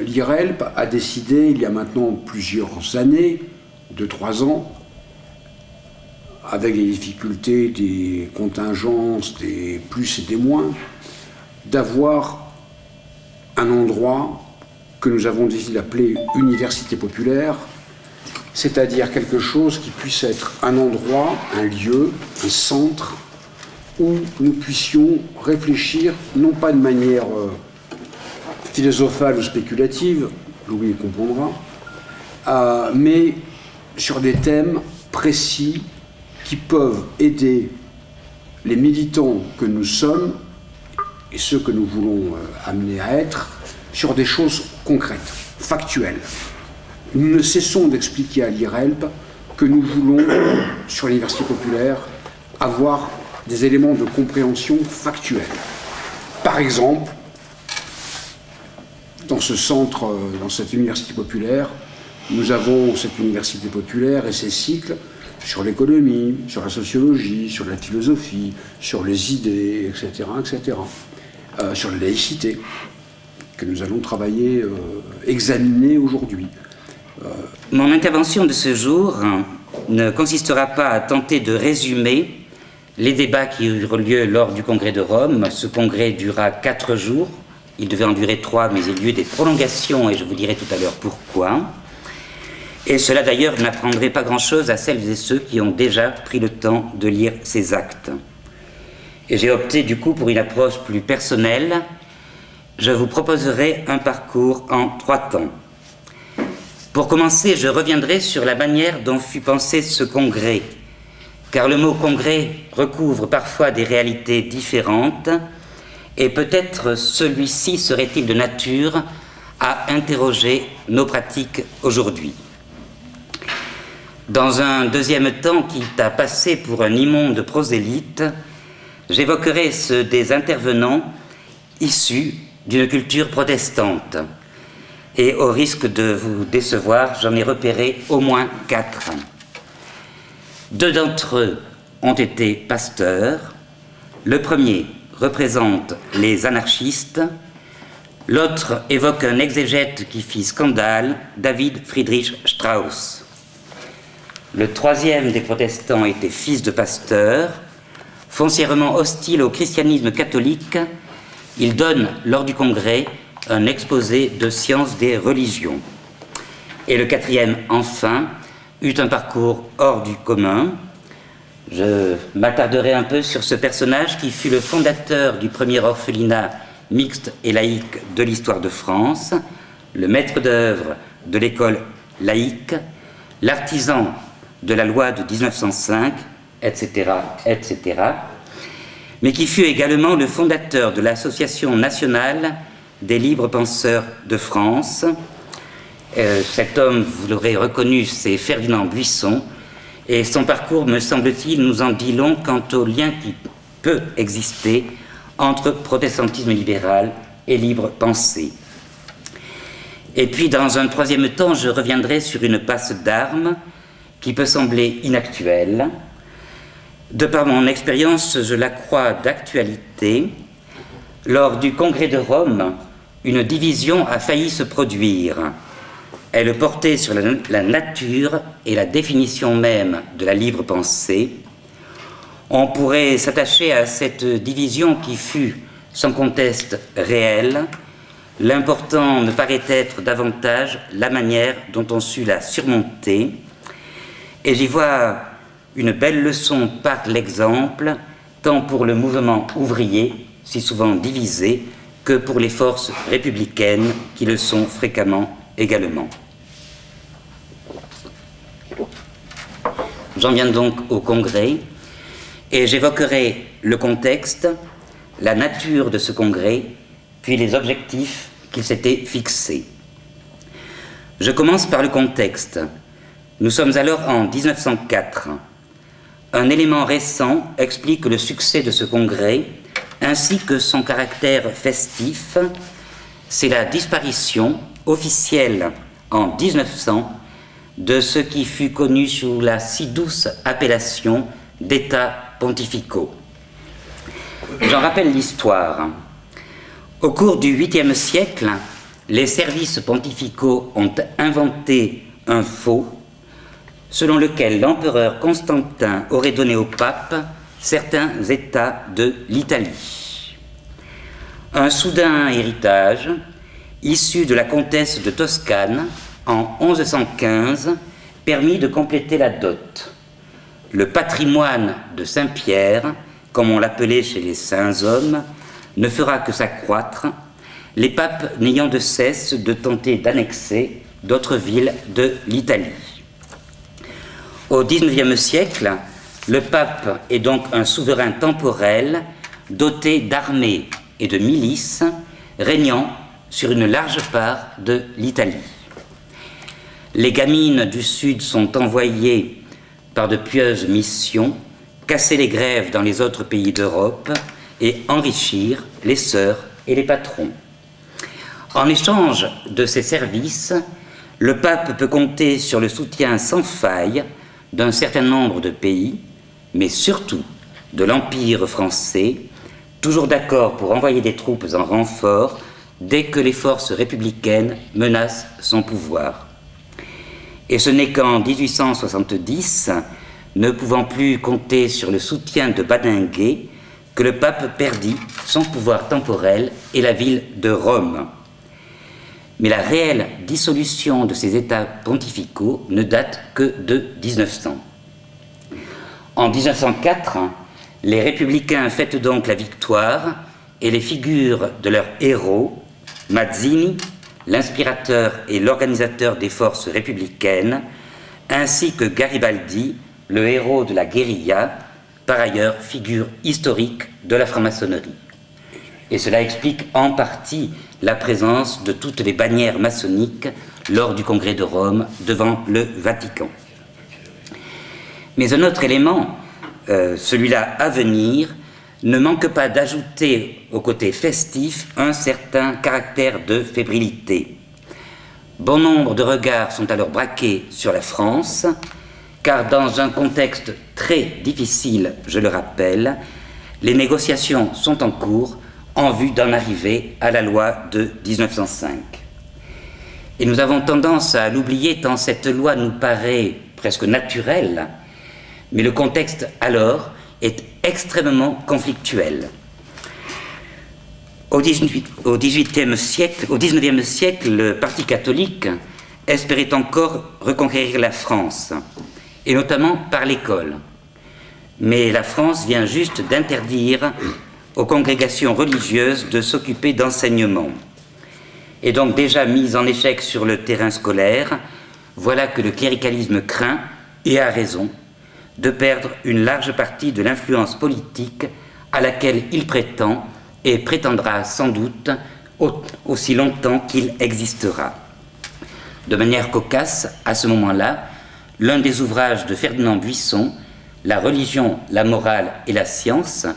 l'IRELP a décidé, il y a maintenant plusieurs années, 2-3 ans, avec les difficultés des contingences, des plus et des moins, d'avoir un endroit que nous avons décidé d'appeler Université populaire, c'est-à-dire quelque chose qui puisse être un endroit, un lieu, un centre, où nous puissions réfléchir, non pas de manière philosophale ou spéculative, Louis comprendra, mais sur des thèmes précis qui peuvent aider les militants que nous sommes et ceux que nous voulons amener à être sur des choses concrètes, factuelles. Nous ne cessons d'expliquer à l'IRELP que nous voulons, sur l'université populaire, avoir des éléments de compréhension factuelle. Par exemple, dans ce centre, dans cette université populaire, nous avons cette université populaire et ses cycles sur l'économie, sur la sociologie, sur la philosophie, sur les idées, etc., etc., sur la laïcité, que nous allons travailler, examiner aujourd'hui. Mon intervention de ce jour ne consistera pas à tenter de résumer les débats qui eurent lieu lors du congrès de Rome. Ce congrès dura 4 jours. Il devait en durer 3, mais il y a eu des prolongations, et je vous dirai tout à l'heure pourquoi. Et cela d'ailleurs n'apprendrait pas grand-chose à celles et ceux qui ont déjà pris le temps de lire ces actes. Et j'ai opté du coup pour une approche plus personnelle. Je vous proposerai un parcours en 3 temps. Pour commencer, je reviendrai sur la manière dont fut pensé ce congrès, car le mot congrès recouvre parfois des réalités différentes, et peut-être celui-ci serait-il de nature à interroger nos pratiques aujourd'hui. Dans un deuxième temps, quitte à passer pour un immonde prosélyte, j'évoquerai ceux des intervenants issus d'une culture protestante. Et au risque de vous décevoir, j'en ai repéré au moins 4. 2 d'entre eux ont été pasteurs. Le premier représente les anarchistes. L'autre évoque un exégète qui fit scandale, David Friedrich Strauss. Le troisième des protestants était fils de pasteur. Foncièrement hostile au christianisme catholique, il donne, lors du congrès, un exposé de sciences des religions. Et le quatrième, enfin, eut un parcours hors du commun. Je m'attarderai un peu sur ce personnage qui fut le fondateur du premier orphelinat mixte et laïque de l'histoire de France, le maître d'œuvre de l'école laïque, l'artisan de la loi de 1905, etc., etc., mais qui fut également le fondateur de l'Association nationale des libres penseurs de France. Cet homme, vous l'aurez reconnu, c'est Ferdinand Buisson, et son parcours, me semble-t-il, nous en dit long quant au lien qui peut exister entre protestantisme libéral et libre pensée. Et puis, dans un troisième temps, je reviendrai sur une passe d'armes qui peut sembler inactuelle. De par mon expérience, je la crois d'actualité. Lors du congrès de Rome, une division a failli se produire. Elle portait sur la nature et la définition même de la libre pensée. On pourrait s'attacher à cette division qui fut, sans conteste, réelle. L'important me paraît être davantage la manière dont on sut la surmonter. Et j'y vois une belle leçon par l'exemple, tant pour le mouvement ouvrier, si souvent divisé, que pour les forces républicaines qui le sont fréquemment également. J'en viens donc au congrès et j'évoquerai le contexte, la nature de ce congrès, puis les objectifs qu'il s'était fixés. Je commence par le contexte. Nous sommes alors en 1904. Un élément récent explique le succès de ce congrès, ainsi que son caractère festif. C'est la disparition officielle en 1900 de ce qui fut connu sous la si douce appellation d'États pontificaux. J'en rappelle l'histoire. Au cours du 8e siècle, les services pontificaux ont inventé un faux selon lequel l'empereur Constantin aurait donné au pape certains États de l'Italie. Un soudain héritage, issu de la comtesse de Toscane en 1115, permit de compléter la dot. Le patrimoine de Saint-Pierre, comme on l'appelait chez les saints hommes, ne fera que s'accroître, les papes n'ayant de cesse de tenter d'annexer d'autres villes de l'Italie. Au XIXe siècle, le pape est donc un souverain temporel doté d'armées et de milices régnant sur une large part de l'Italie. Les gamines du Sud sont envoyées par de pieuses missions casser les grèves dans les autres pays d'Europe et enrichir les sœurs et les patrons. En échange de ces services, le pape peut compter sur le soutien sans faille d'un certain nombre de pays, mais surtout de l'Empire français, toujours d'accord pour envoyer des troupes en renfort dès que les forces républicaines menacent son pouvoir. Et ce n'est qu'en 1870, ne pouvant plus compter sur le soutien de Badinguet, que le pape perdit son pouvoir temporel et la ville de Rome. Mais la réelle dissolution de ces États pontificaux ne date que de 1900. En 1904, les républicains fêtent donc la victoire et les figures de leurs héros, Mazzini, l'inspirateur et l'organisateur des forces républicaines, ainsi que Garibaldi, le héros de la guérilla, par ailleurs figure historique de la franc-maçonnerie. Et cela explique en partie la présence de toutes les bannières maçonniques lors du congrès de Rome devant le Vatican. Mais un autre élément, celui-là à venir, ne manque pas d'ajouter au côté festif un certain caractère de fébrilité. Bon nombre de regards sont alors braqués sur la France, car dans un contexte très difficile, je le rappelle, les négociations sont en cours en vue d'en arriver à la loi de 1905. Et nous avons tendance à l'oublier tant cette loi nous paraît presque naturelle, mais le contexte alors est extrêmement conflictuel. Au XIXe siècle, le Parti catholique espérait encore reconquérir la France, et notamment par l'école. Mais la France vient juste d'interdire aux congrégations religieuses de s'occuper d'enseignement. Et donc déjà mise en échec sur le terrain scolaire, voilà que le cléricalisme craint, et a raison, de perdre une large partie de l'influence politique à laquelle il prétend et prétendra sans doute aussi longtemps qu'il existera. De manière cocasse, à ce moment-là, l'un des ouvrages de Ferdinand Buisson, La religion, la morale et la science,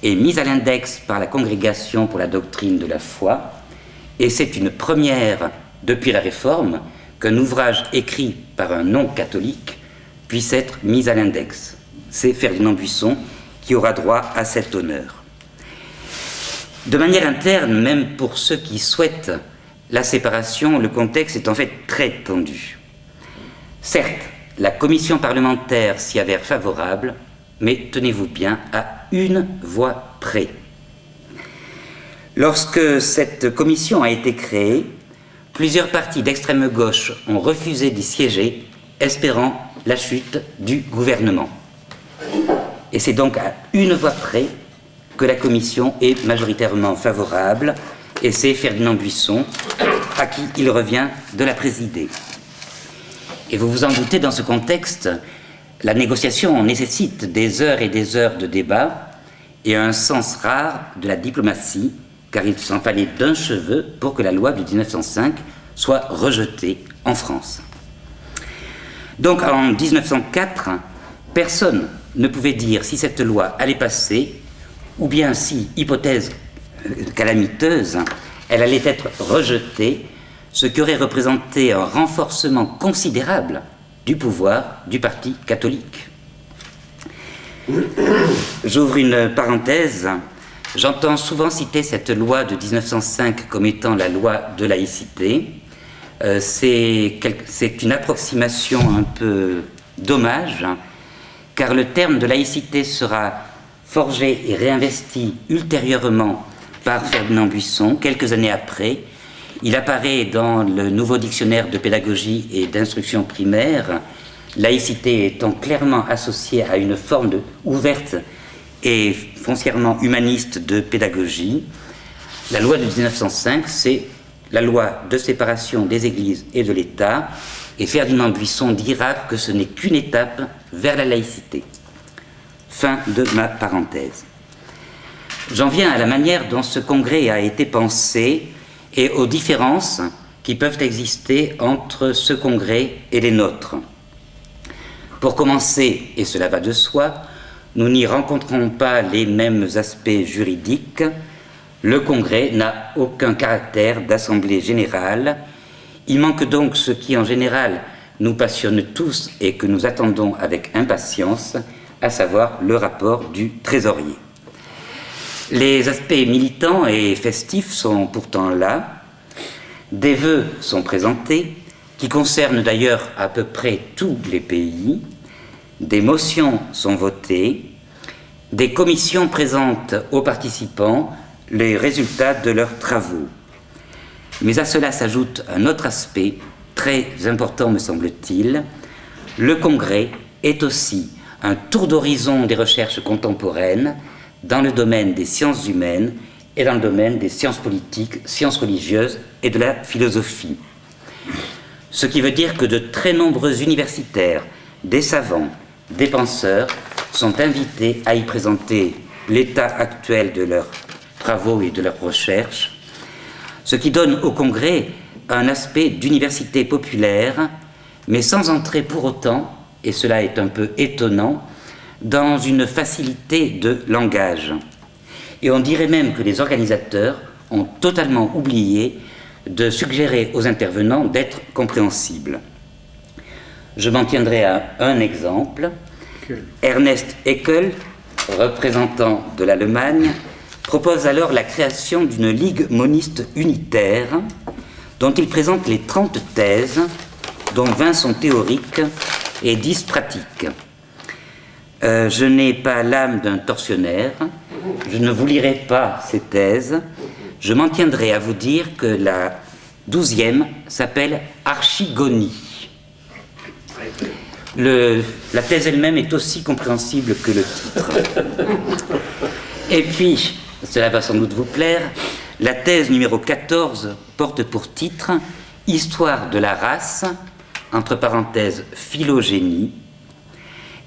est mis à l'index par la Congrégation pour la doctrine de la foi, et c'est une première depuis la Réforme qu'un ouvrage écrit par un non-catholique puisse être mis à l'index. C'est Ferdinand Buisson qui aura droit à cet honneur. De manière interne, même pour ceux qui souhaitent la séparation, le contexte est en fait très tendu. Certes, la commission parlementaire s'y avère favorable, mais tenez-vous bien, à une voix près. Lorsque cette commission a été créée, plusieurs partis d'extrême gauche ont refusé d'y siéger, espérant la chute du gouvernement. Et c'est donc à une voix près que la commission est majoritairement favorable, et c'est Ferdinand Buisson à qui il revient de la présider. Et vous vous en doutez, dans ce contexte, la négociation nécessite des heures et des heures de débat et un sens rare de la diplomatie, car il s'en fallait d'un cheveu pour que la loi de 1905 soit rejetée en France. Donc en 1904, personne ne pouvait dire si cette loi allait passer, ou bien si, hypothèse calamiteuse, elle allait être rejetée, ce qui aurait représenté un renforcement considérable du pouvoir du Parti catholique. J'ouvre une parenthèse. J'entends souvent citer cette loi de 1905 comme étant la loi de laïcité. C'est une approximation un peu dommage, car le terme de laïcité sera forgé et réinvesti ultérieurement par Ferdinand Buisson, quelques années après. Il apparaît dans le nouveau dictionnaire de pédagogie et d'instruction primaire, laïcité étant clairement associée à une forme ouverte et foncièrement humaniste de pédagogie. La loi de 1905, c'est la loi de séparation des églises et de l'État, et Ferdinand Buisson dira que ce n'est qu'une étape vers la laïcité. Fin de ma parenthèse. J'en viens à la manière dont ce congrès a été pensé et aux différences qui peuvent exister entre ce congrès et les nôtres. Pour commencer, et cela va de soi, nous n'y rencontrons pas les mêmes aspects juridiques. Le congrès n'a aucun caractère d'assemblée générale. Il manque donc ce qui, en général, nous passionne tous et que nous attendons avec impatience, à savoir le rapport du trésorier. Les aspects militants et festifs sont pourtant là. Des vœux sont présentés, qui concernent d'ailleurs à peu près tous les pays. Des motions sont votées. Des commissions présentent aux participants les résultats de leurs travaux. Mais à cela s'ajoute un autre aspect, très important me semble-t-il. Le congrès est aussi un tour d'horizon des recherches contemporaines dans le domaine des sciences humaines et dans le domaine des sciences politiques, sciences religieuses et de la philosophie. Ce qui veut dire que de très nombreux universitaires, des savants, des penseurs sont invités à y présenter l'état actuel de leurs travaux et de leurs recherches, ce qui donne au congrès un aspect d'université populaire, mais sans entrer pour autant, et cela est un peu étonnant, dans une facilité de langage. Et on dirait même que les organisateurs ont totalement oublié de suggérer aux intervenants d'être compréhensibles. Je m'en tiendrai à un exemple. Ernest Haeckel, représentant de l'Allemagne, propose alors la création d'une ligue moniste unitaire dont il présente les 30 thèses, dont 20 sont théoriques et 10 pratiques. Je n'ai pas l'âme d'un tortionnaire, je ne vous lirai pas ces thèses, je m'en tiendrai à vous dire que la 12e s'appelle Archigonie. La thèse elle-même est aussi compréhensible que le titre. Et puis, cela va sans doute vous plaire, la thèse numéro 14 porte pour titre « Histoire de la race », entre parenthèses « phylogénie ».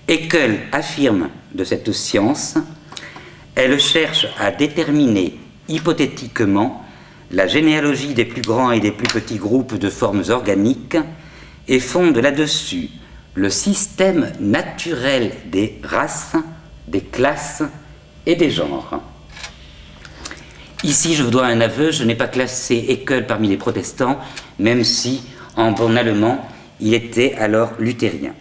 Haeckel affirme de cette science, elle cherche à déterminer hypothétiquement la généalogie des plus grands et des plus petits groupes de formes organiques et fonde là-dessus le système naturel des races, des classes et des genres. Ici, je vous dois un aveu, je n'ai pas classé Haeckel parmi les protestants, même si, en bon allemand, il était alors luthérien.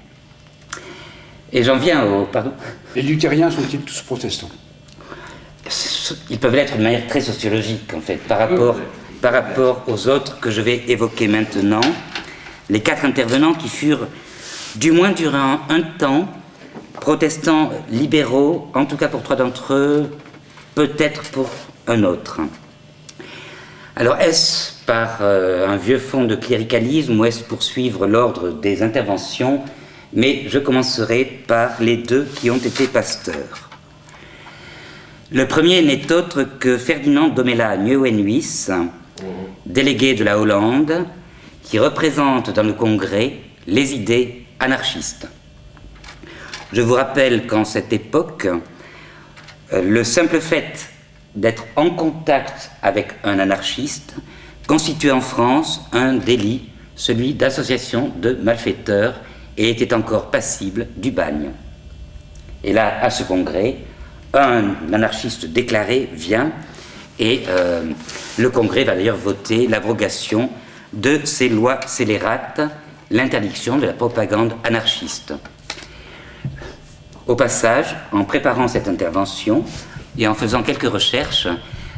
Et j'en viens au... Pardon ? Les luthériens sont-ils tous protestants ? Ils peuvent l'être de manière très sociologique, en fait, par rapport aux autres que je vais évoquer maintenant. Les 4 intervenants qui furent, du moins durant un temps, protestants libéraux, en tout cas pour 3 d'entre eux, peut-être pour un autre. Alors, est-ce par un vieux fond de cléricalisme ou est-ce pour suivre l'ordre des interventions ? Mais je commencerai par les 2 qui ont été pasteurs. Le premier n'est autre que Ferdinand Domela Nieuwenhuis, délégué de la Hollande, qui représente dans le Congrès les idées anarchistes. Je vous rappelle qu'en cette époque, le simple fait d'être en contact avec un anarchiste constituait en France un délit, celui d'association de malfaiteurs, et était encore passible du bagne. Et là, à ce congrès, un anarchiste déclaré vient et le congrès va d'ailleurs voter l'abrogation de ces lois scélérates, l'interdiction de la propagande anarchiste. Au passage, en préparant cette intervention, Et en faisant quelques recherches,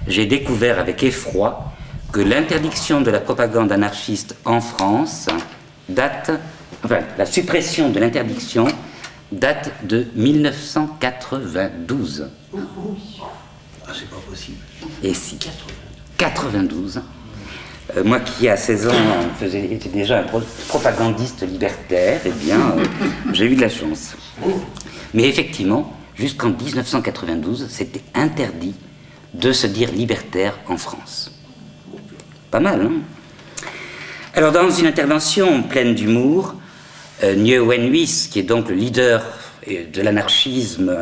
j'ai découvert avec effroi que l'interdiction de la propagande anarchiste en France la suppression de l'interdiction date de 1992. Ah, c'est pas possible. Et si, 92. Moi qui, à 16 ans, était déjà un propagandiste libertaire, eh bien, j'ai eu de la chance. Mais effectivement, jusqu'en 1992, c'était interdit de se dire libertaire en France. Pas mal, hein? Alors, dans une intervention pleine d'humour, Nguyen Huys, qui est donc le leader de l'anarchisme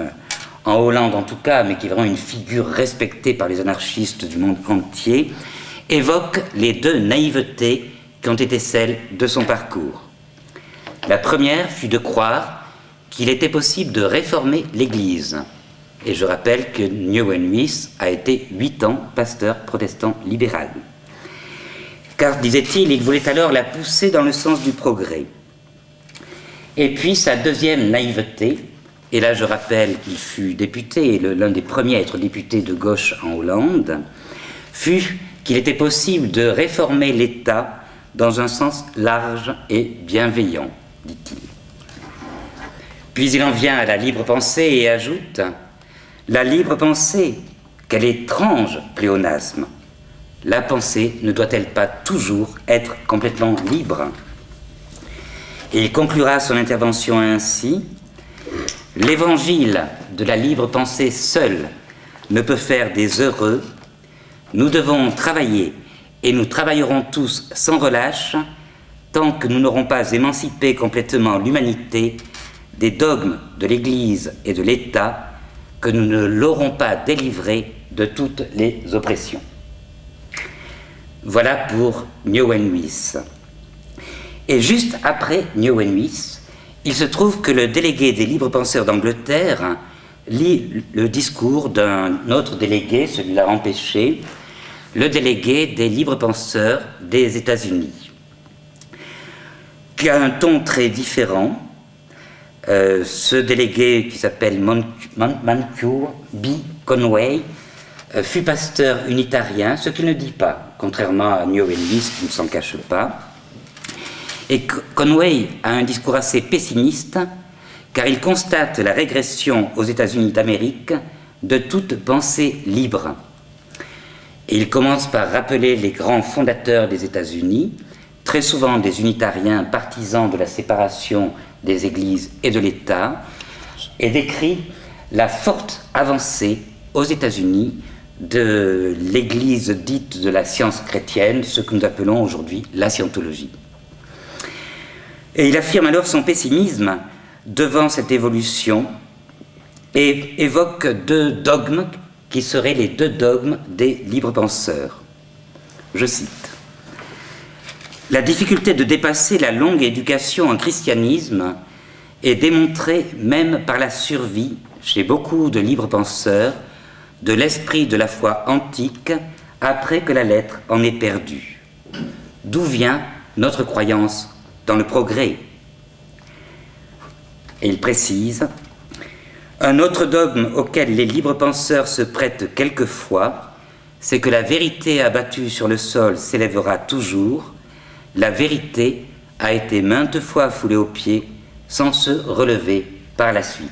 en Hollande en tout cas, mais qui est vraiment une figure respectée par les anarchistes du monde entier, évoque les deux naïvetés qui ont été celles de son parcours. La première fut de croire qu'il était possible de réformer l'Église. Et je rappelle que Nguyen Huys a été 8 ans pasteur protestant libéral. Car, disait-il, il voulait alors la pousser dans le sens du progrès. Et puis sa deuxième naïveté, et là je rappelle qu'il fut député, l'un des premiers à être député de gauche en Hollande, fut qu'il était possible de réformer l'État dans un sens large et bienveillant, dit-il. Puis il en vient à la libre pensée et ajoute « La libre pensée, quel étrange pléonasme! La pensée ne doit-elle pas toujours être complètement libre ?» Et il conclura son intervention ainsi « L'évangile de la libre pensée seul ne peut faire des heureux. Nous devons travailler, et nous travaillerons tous sans relâche, tant que nous n'aurons pas émancipé complètement l'humanité des dogmes de l'Église et de l'État, que nous ne l'aurons pas délivrée de toutes les oppressions. » Voilà pour Nguyen Huys. Et juste après Nguyen Huys, il se trouve que le délégué des libres penseurs d'Angleterre lit le discours d'un autre délégué, celui l'a empêché, le délégué des libres penseurs des États-Unis, qui a un ton très différent. Ce délégué, qui s'appelle Mancur B. Conway, fut pasteur unitarien, ce qu'il ne dit pas, contrairement à Nguyen Huys qui ne s'en cache pas. Et Conway a un discours assez pessimiste, car il constate la régression aux États-Unis d'Amérique de toute pensée libre. Et il commence par rappeler les grands fondateurs des États-Unis, très souvent des unitariens partisans de la séparation des églises et de l'État, et décrit la forte avancée aux États-Unis de l'Église dite de la science chrétienne, ce que nous appelons aujourd'hui la scientologie. Et il affirme alors son pessimisme devant cette évolution et évoque deux dogmes qui seraient les deux dogmes des libres penseurs. Je cite. « La difficulté de dépasser la longue éducation en christianisme est démontrée même par la survie, chez beaucoup de libres penseurs, de l'esprit de la foi antique après que la lettre en ait perdu. D'où vient notre croyance dans le progrès ?» Et il précise « Un autre dogme auquel les libres penseurs se prêtent quelquefois, c'est que la vérité abattue sur le sol s'élèvera toujours. La vérité a été maintes fois foulée aux pieds sans se relever par la suite. »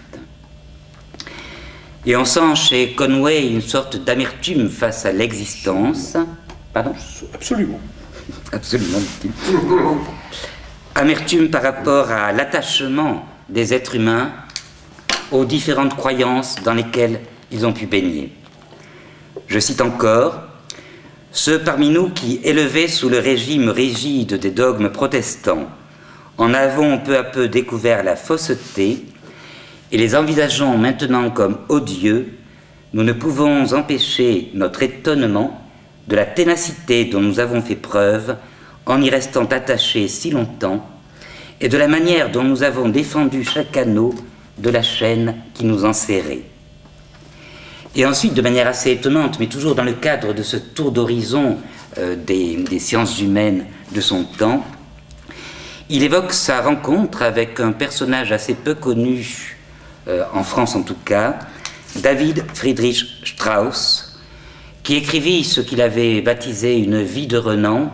Et on sent chez Conway une sorte d'amertume face à l'existence. Pardon ? Absolument. Absolument, dit-il. Amertume par rapport à l'attachement des êtres humains aux différentes croyances dans lesquelles ils ont pu baigner. Je cite encore « Ceux parmi nous qui, élevés sous le régime rigide des dogmes protestants, en avons peu à peu découvert la fausseté et les envisageons maintenant comme odieux, nous ne pouvons empêcher notre étonnement de la ténacité dont nous avons fait preuve en y restant attachés si longtemps et de la manière dont nous avons défendu chaque anneau de la chaîne qui nous enserrait. » Et ensuite, de manière assez étonnante, mais toujours dans le cadre de ce tour d'horizon des sciences humaines de son temps, il évoque sa rencontre avec un personnage assez peu connu, en France en tout cas, David Friedrich Strauss, qui écrivit ce qu'il avait baptisé une vie de Renan,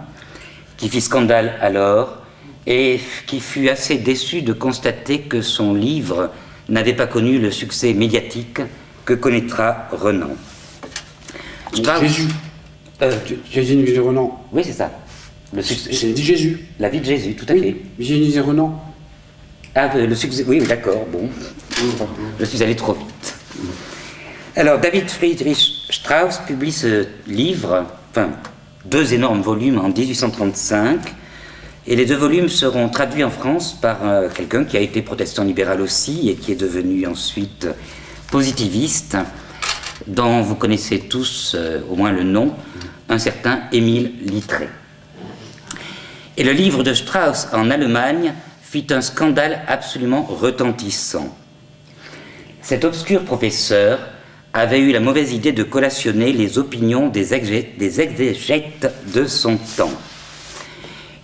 qui fit scandale alors, et qui fut assez déçu de constater que son livre n'avait pas connu le succès médiatique que connaîtra Renan. Strauss, Jésus. Tu as dit une vie de Renan. Oui, c'est ça. C'est dit Jésus. La vie de Jésus, tout à fait. J'ai une vie de Renan. Ah, le succès. Oui, d'accord, bon. Je suis allé trop vite. Alors, David Friedrich Strauss publie ce livre, enfin, 2 énormes volumes en 1835, et les 2 volumes seront traduits en France par quelqu'un qui a été protestant libéral aussi et qui est devenu ensuite positiviste, dont vous connaissez tous au moins le nom, un certain Émile Littré. Et le livre de Strauss en Allemagne fit un scandale absolument retentissant. Cet obscur professeur avait eu la mauvaise idée de collationner les opinions des exégètes de son temps.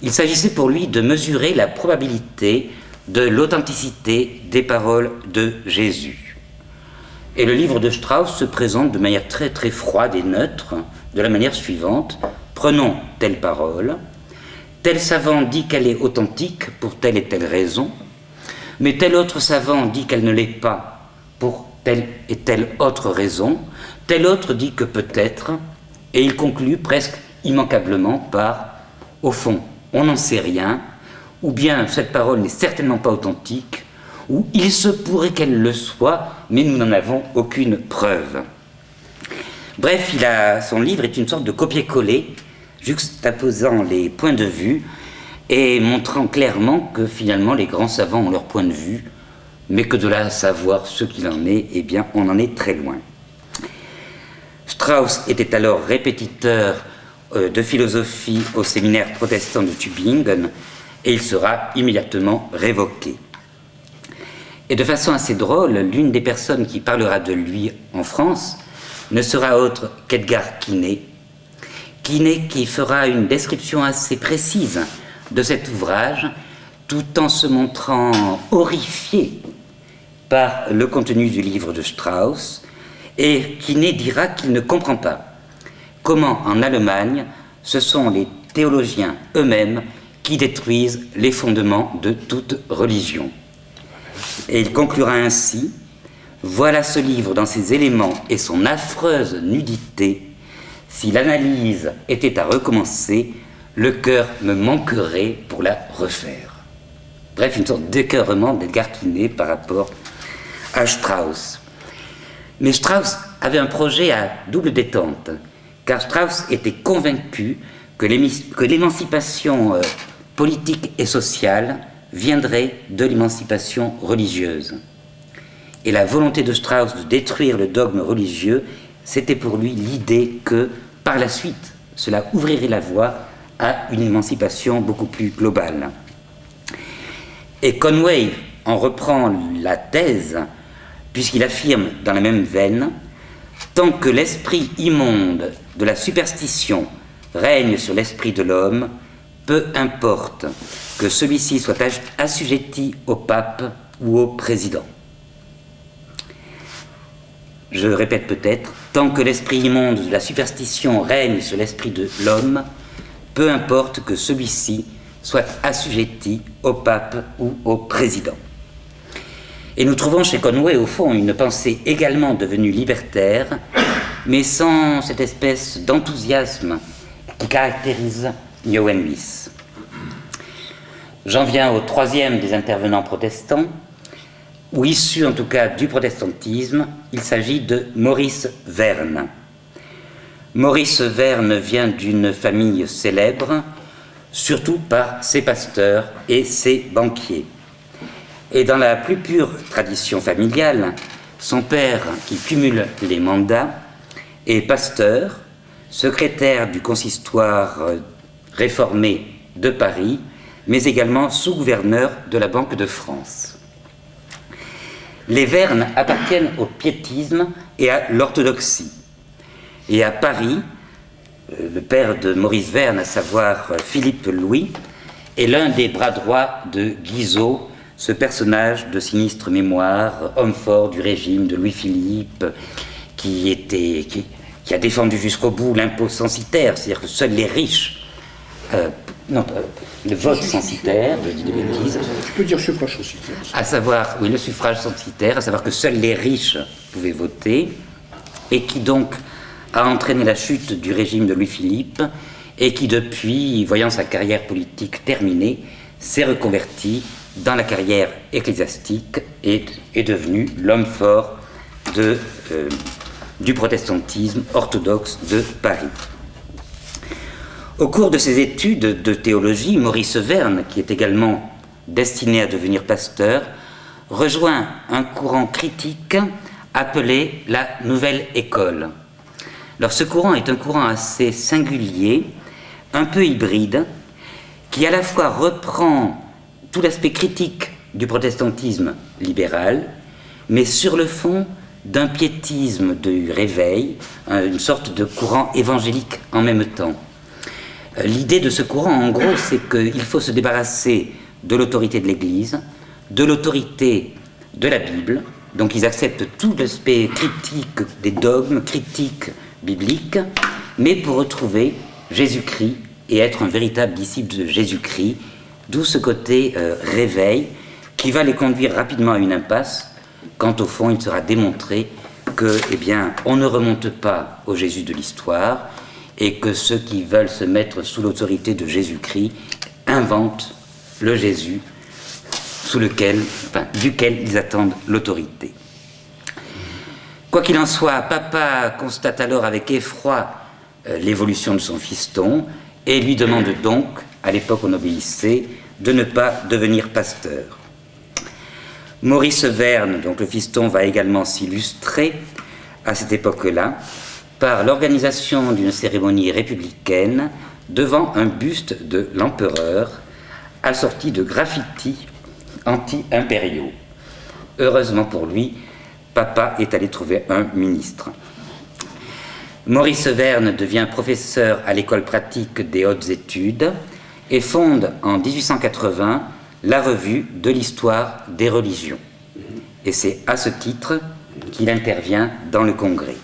Il s'agissait pour lui de mesurer la probabilité de l'authenticité des paroles de Jésus. Et le livre de Strauss se présente de manière très très froide et neutre, de la manière suivante. Prenons telle parole, tel savant dit qu'elle est authentique pour telle et telle raison, mais tel autre savant dit qu'elle ne l'est pas pour telle et telle autre raison, tel autre dit que peut-être, et il conclut presque immanquablement par « au fond, on n'en sait rien », ou bien « cette parole n'est certainement pas authentique », ou « il se pourrait qu'elle le soit, mais nous n'en avons aucune preuve ». Bref, son livre est une sorte de copier-coller, juxtaposant les points de vue et montrant clairement que finalement les grands savants ont leur point de vue, mais que de là à savoir ce qu'il en est, eh bien on en est très loin. Strauss était alors répétiteur de philosophie au séminaire protestant de Tübingen et il sera immédiatement révoqué. Et de façon assez drôle, l'une des personnes qui parlera de lui en France ne sera autre qu'Edgar Quinet, qui fera une description assez précise de cet ouvrage, tout en se montrant horrifié par le contenu du livre de Strauss, et Quinet dira qu'il ne comprend pas comment en Allemagne ce sont les théologiens eux-mêmes qui détruisent les fondements de toute religion. Et il conclura ainsi: voilà ce livre dans ses éléments et son affreuse nudité. Si l'analyse était à recommencer, le cœur me manquerait pour la refaire. Bref, une sorte d'écœurement d'Edgar Quinet par rapport à Strauss. Mais Strauss avait un projet à double détente, car Strauss était convaincu que l'émancipation politique et sociale viendrait de l'émancipation religieuse. Et la volonté de Strauss de détruire le dogme religieux, c'était pour lui l'idée que, par la suite, cela ouvrirait la voie à une émancipation beaucoup plus globale. Et Conway en reprend la thèse, puisqu'il affirme dans la même veine: tant que l'esprit immonde de la superstition règne sur l'esprit de l'homme, peu importe que celui-ci soit assujetti au pape ou au président. Je répète peut-être: tant que l'esprit immonde de la superstition règne sur l'esprit de l'homme, peu importe que celui-ci soit assujetti au pape ou au président. Et nous trouvons chez Conway, au fond, une pensée également devenue libertaire, mais sans cette espèce d'enthousiasme qui caractérise Nieuwenhuis. J'en viens au troisième des intervenants protestants, ou issu en tout cas du protestantisme. Il s'agit de Maurice Verne. Maurice Verne vient d'une famille célèbre, surtout par ses pasteurs et ses banquiers. Et dans la plus pure tradition familiale, son père, qui cumule les mandats, est pasteur, secrétaire du consistoire réformé de Paris, mais également sous-gouverneur de la Banque de France. Les Verne appartiennent au piétisme et à l'orthodoxie. Et à Paris, le père de Maurice Verne, à savoir Philippe Louis, est l'un des bras droits de Guizot, ce personnage de sinistre mémoire, homme fort du régime de Louis-Philippe, qui a défendu jusqu'au bout l'impôt censitaire, c'est-à-dire que seuls les riches, le vote censitaire, je dis des bêtises. Tu peux dire suffrage censitaire. À savoir, oui, le suffrage censitaire, à savoir que seuls les riches pouvaient voter, et qui donc a entraîné la chute du régime de Louis-Philippe, et qui depuis, voyant sa carrière politique terminée, s'est reconverti dans la carrière ecclésiastique et est devenu l'homme fort du protestantisme orthodoxe de Paris. Au cours de ses études de théologie, Maurice Verne, qui est également destiné à devenir pasteur, rejoint un courant critique appelé la Nouvelle École. Alors, ce courant est un courant assez singulier, un peu hybride, qui à la fois reprend tout l'aspect critique du protestantisme libéral, mais sur le fond d'un piétisme du réveil, une sorte de courant évangélique en même temps. L'idée de ce courant, en gros, c'est qu'il faut se débarrasser de l'autorité de l'Église, de l'autorité de la Bible, donc ils acceptent tout l'aspect critique des dogmes, critiques bibliques, mais pour retrouver Jésus-Christ et être un véritable disciple de Jésus-Christ, d'où ce côté réveil qui va les conduire rapidement à une impasse, quand au fond il sera démontré que, eh bien, on ne remonte pas au Jésus de l'histoire et que ceux qui veulent se mettre sous l'autorité de Jésus-Christ inventent le Jésus duquel ils attendent l'autorité. Quoi qu'il en soit, papa constate alors avec effroi l'évolution de son fiston et lui demande donc, à l'époque on obéissait, de ne pas devenir pasteur. Maurice Verne, donc le fiston, va également s'illustrer à cette époque-là par l'organisation d'une cérémonie républicaine devant un buste de l'empereur assorti de graffitis anti-impériaux. Heureusement pour lui, papa est allé trouver un ministre. Maurice Verne devient professeur à l'école pratique des hautes études et fonde en 1880 la revue de l'histoire des religions. Et c'est à ce titre qu'il intervient dans le Congrès.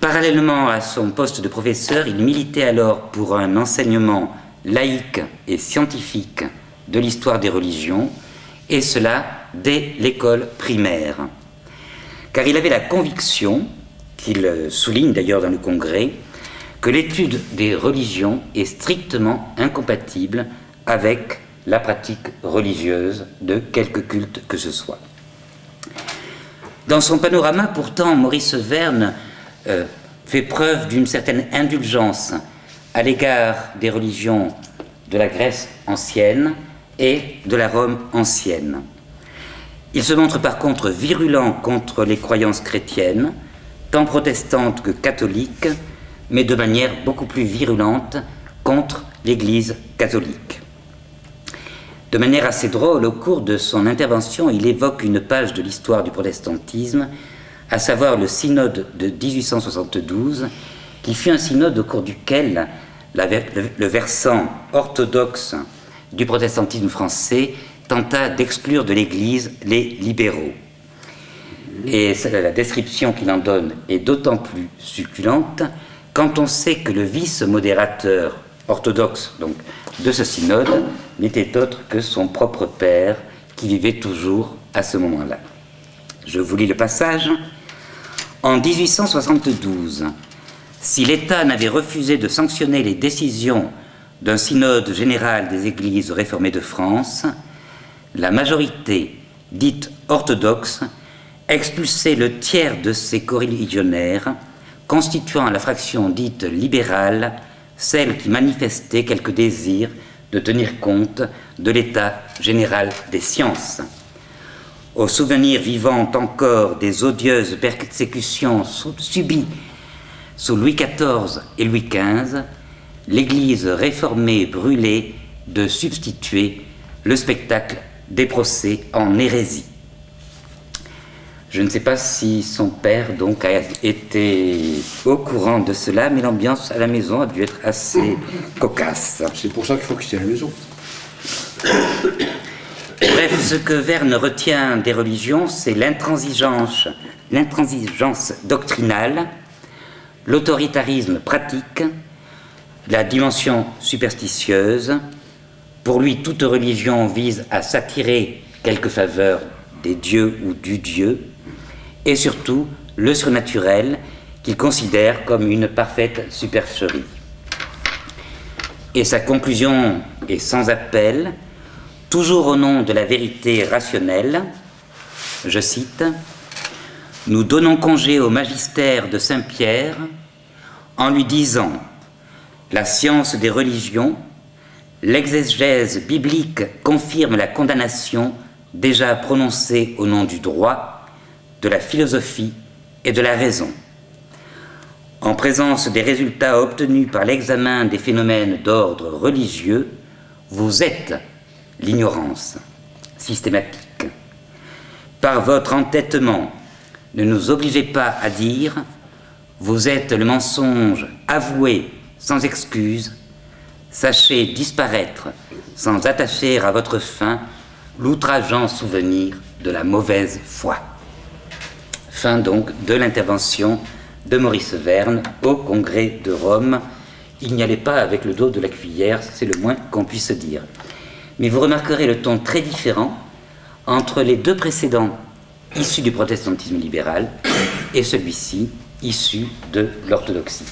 Parallèlement à son poste de professeur, il militait alors pour un enseignement laïque et scientifique de l'histoire des religions, et cela dès l'école primaire. Car il avait la conviction, qu'il souligne d'ailleurs dans le Congrès, que l'étude des religions est strictement incompatible avec la pratique religieuse de quelque culte que ce soit. Dans son panorama, pourtant, Maurice Verne fait preuve d'une certaine indulgence à l'égard des religions de la Grèce ancienne et de la Rome ancienne. Il se montre par contre virulent contre les croyances chrétiennes, tant protestantes que catholiques, mais de manière beaucoup plus virulente contre l'Église catholique. De manière assez drôle, au cours de son intervention, il évoque une page de l'histoire du protestantisme, à savoir le synode de 1872, qui fut un synode au cours duquel le versant orthodoxe du protestantisme français tenta d'exclure de l'Église les libéraux. Et la description qu'il en donne est d'autant plus succulente quand on sait que le vice-modérateur orthodoxe donc, de ce synode n'était autre que son propre père qui vivait toujours à ce moment-là. Je vous lis le passage. En 1872, si l'État n'avait refusé de sanctionner les décisions d'un synode général des églises réformées de France, la majorité, dite orthodoxe, expulsait le tiers de ses coreligionnaires, constituant la fraction dite libérale, celle qui manifestait quelque désir de tenir compte de l'état général des sciences. Au souvenir vivant encore des odieuses persécutions subies sous Louis XIV et Louis XV, l'Église réformée brûlait de substituer le spectacle des procès en hérésie. Je ne sais pas si son père donc a été au courant de cela, mais l'ambiance à la maison a dû être assez cocasse. C'est pour ça qu'il faut quitter la maison. Bref, ce que Verne retient des religions, c'est l'intransigeance doctrinale, l'autoritarisme pratique, la dimension superstitieuse. Pour lui, toute religion vise à s'attirer quelque faveur des dieux ou du dieu, et surtout le surnaturel qu'il considère comme une parfaite supercherie. Et sa conclusion est sans appel, toujours au nom de la vérité rationnelle, je cite, « Nous donnons congé au magistère de Saint-Pierre en lui disant « La science des religions, l'exégèse biblique confirme la condamnation déjà prononcée au nom du droit, de la philosophie et de la raison. En présence des résultats obtenus par l'examen des phénomènes d'ordre religieux, vous êtes l'ignorance systématique. Par votre entêtement, ne nous obligez pas à dire « Vous êtes le mensonge avoué sans excuse, sachez disparaître sans attacher à votre fin l'outrageant souvenir de la mauvaise foi. » Fin donc de l'intervention de Maurice Verne au Congrès de Rome. Il n'y allait pas avec le dos de la cuillère, c'est le moins qu'on puisse dire. Mais vous remarquerez le ton très différent entre les deux précédents issus du protestantisme libéral et celui-ci issu de l'orthodoxie.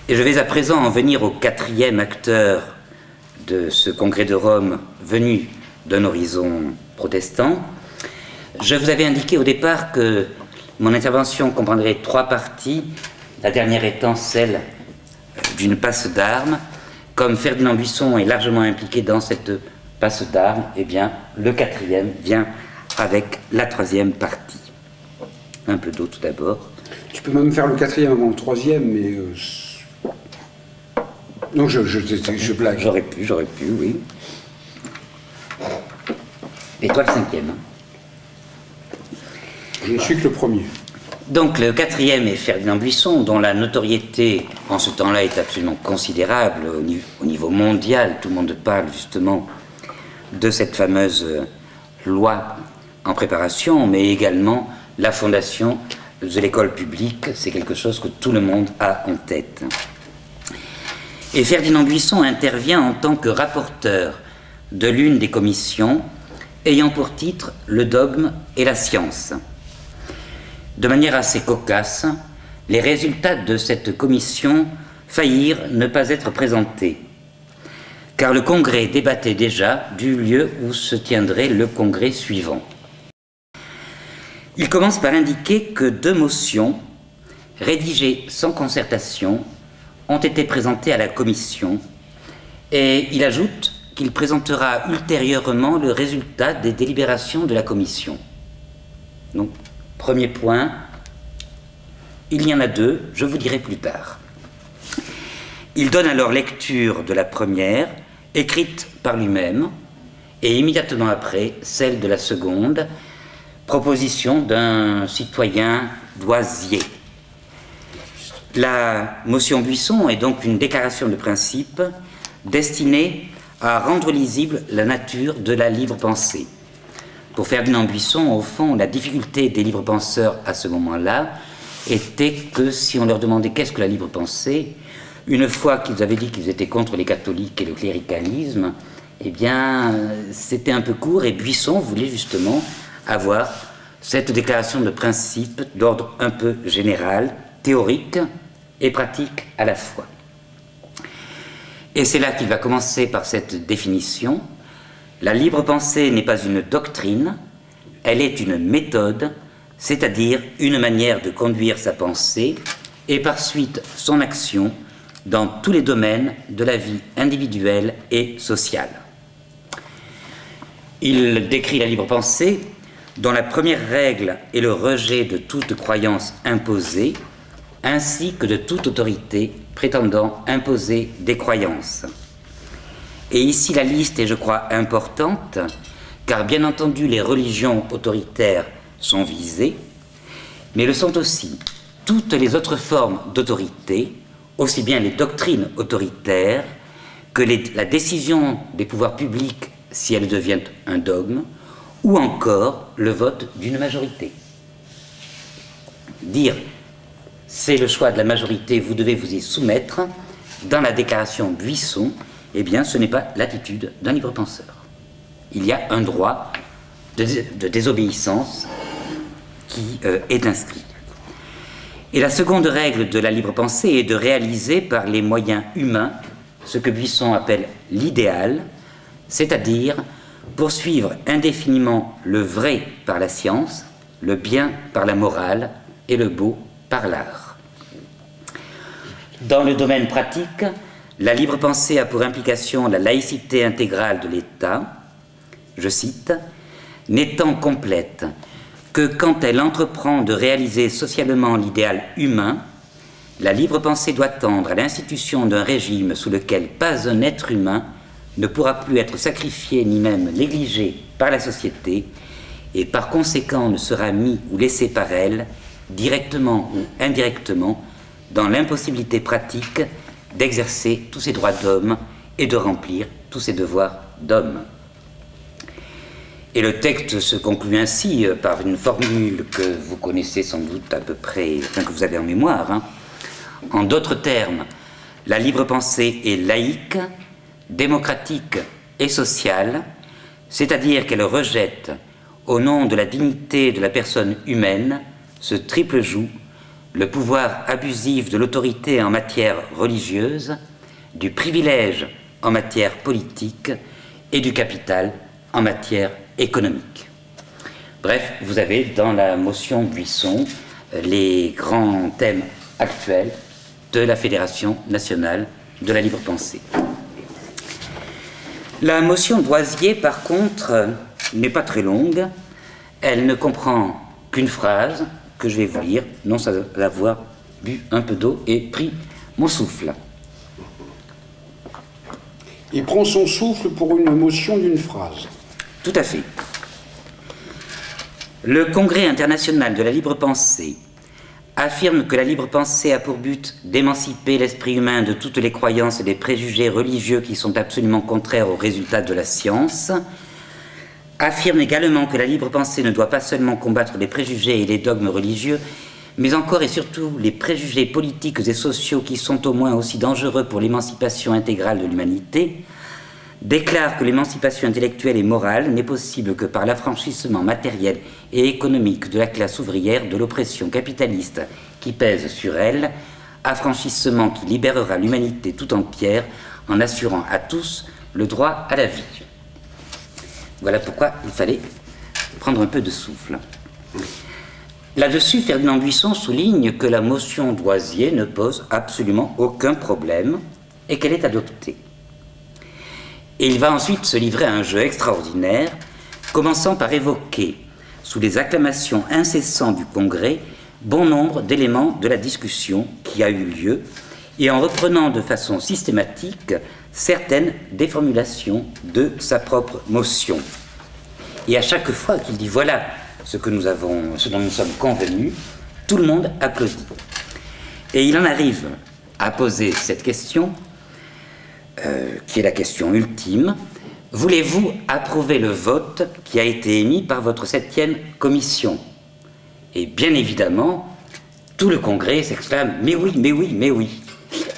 Et je vais à présent en venir au quatrième acteur de ce Congrès de Rome venu d'un horizon protestant. Je vous avais indiqué au départ que mon intervention comprendrait trois parties, la dernière étant celle d'une passe d'armes. Comme Ferdinand Buisson est largement impliqué dans cette passe d'armes, eh bien, le quatrième vient avec la troisième partie. Un peu d'eau tout d'abord. Tu peux même faire le quatrième avant le troisième, mais... Non, je blague. J'aurais pu, oui. Et toi, le cinquième. Je ne suis que le premier. Donc le quatrième est Ferdinand Buisson, dont la notoriété en ce temps-là est absolument considérable au niveau mondial. Tout le monde parle justement de cette fameuse loi en préparation, mais également la fondation de l'école publique. C'est quelque chose que tout le monde a en tête. Et Ferdinand Buisson intervient en tant que rapporteur de l'une des commissions ayant pour titre « Le dogme et la science ». De manière assez cocasse, les résultats de cette commission faillirent ne pas être présentés, car le congrès débattait déjà du lieu où se tiendrait le congrès suivant. Il commence par indiquer que 2 motions, rédigées sans concertation, ont été présentées à la commission, et il ajoute qu'il présentera ultérieurement le résultat des délibérations de la commission. Donc, premier point, il y en a 2, je vous dirai plus tard. Il donne alors lecture de la première, écrite par lui-même, et immédiatement après, celle de la seconde, proposition d'un citoyen Doisier. La motion Buisson est donc une déclaration de principe destinée à rendre lisible la nature de la libre pensée. Pour Ferdinand Buisson, au fond, la difficulté des libres penseurs à ce moment-là était que si on leur demandait qu'est-ce que la libre pensée, une fois qu'ils avaient dit qu'ils étaient contre les catholiques et le cléricalisme, eh bien, c'était un peu court, et Buisson voulait justement avoir cette déclaration de principe d'ordre un peu général, théorique et pratique à la fois. Et c'est là qu'il va commencer par cette définition. La libre pensée n'est pas une doctrine, elle est une méthode, c'est-à-dire une manière de conduire sa pensée et par suite son action dans tous les domaines de la vie individuelle et sociale. Il décrit la libre pensée dont la première règle est le rejet de toute croyance imposée, ainsi que de toute autorité prétendant imposer des croyances. Et ici la liste est, je crois, importante, car bien entendu les religions autoritaires sont visées, mais le sont aussi toutes les autres formes d'autorité, aussi bien les doctrines autoritaires que la décision des pouvoirs publics si elles deviennent un dogme, ou encore le vote d'une majorité. Dire c'est le choix de la majorité, vous devez vous y soumettre, dans la déclaration Buisson, eh bien ce n'est pas l'attitude d'un libre penseur. Il y a un droit de désobéissance qui est inscrit. Et la seconde règle de la libre pensée est de réaliser par les moyens humains ce que Buisson appelle l'idéal, c'est-à-dire poursuivre indéfiniment le vrai par la science, le bien par la morale et le beau par l'art. Dans le domaine pratique, la libre pensée a pour implication la laïcité intégrale de l'État, je cite, « n'étant complète que quand elle entreprend de réaliser socialement l'idéal humain, la libre pensée doit tendre à l'institution d'un régime sous lequel pas un être humain ne pourra plus être sacrifié ni même négligé par la société et par conséquent ne sera mis ou laissé par elle, directement ou indirectement, dans l'impossibilité pratique d'exercer tous ses droits d'homme et de remplir tous ses devoirs d'homme. » Et le texte se conclut ainsi par une formule que vous connaissez sans doute à peu près, enfin que vous avez en mémoire. Hein. En d'autres termes, la libre pensée est laïque, démocratique et sociale, c'est-à-dire qu'elle rejette, au nom de la dignité de la personne humaine, ce triple joug, le pouvoir abusif de l'autorité en matière religieuse, du privilège en matière politique et du capital en matière économique. Bref, vous avez dans la motion Buisson les grands thèmes actuels de la Fédération nationale de la libre pensée. La motion Doisier, par contre, n'est pas très longue. Elle ne comprend qu'une phrase que je vais vous lire, non sans avoir bu un peu d'eau et pris mon souffle. Il prend son souffle pour une motion d'une phrase. Tout à fait. Le Congrès international de la libre pensée affirme que la libre pensée a pour but d'émanciper l'esprit humain de toutes les croyances et des préjugés religieux qui sont absolument contraires aux résultats de la science, affirme également que la libre pensée ne doit pas seulement combattre les préjugés et les dogmes religieux, mais encore et surtout les préjugés politiques et sociaux qui sont au moins aussi dangereux pour l'émancipation intégrale de l'humanité, déclare que l'émancipation intellectuelle et morale n'est possible que par l'affranchissement matériel et économique de la classe ouvrière de l'oppression capitaliste qui pèse sur elle, affranchissement qui libérera l'humanité tout entière en assurant à tous le droit à la vie. Voilà pourquoi il fallait prendre un peu de souffle. Là-dessus, Ferdinand Buisson souligne que la motion Doisier ne pose absolument aucun problème et qu'elle est adoptée. Et il va ensuite se livrer à un jeu extraordinaire, commençant par évoquer, sous les acclamations incessantes du Congrès, bon nombre d'éléments de la discussion qui a eu lieu, et en reprenant de façon systématique certaines des formulations de sa propre motion. Et à chaque fois qu'il dit « voilà ce dont nous sommes convenus », tout le monde applaudit. Et il en arrive à poser cette question, qui est la question ultime. Voulez-vous approuver le vote qui a été émis par votre 7e commission? Et bien évidemment, tout le Congrès s'exclame « mais oui, mais oui, mais oui ».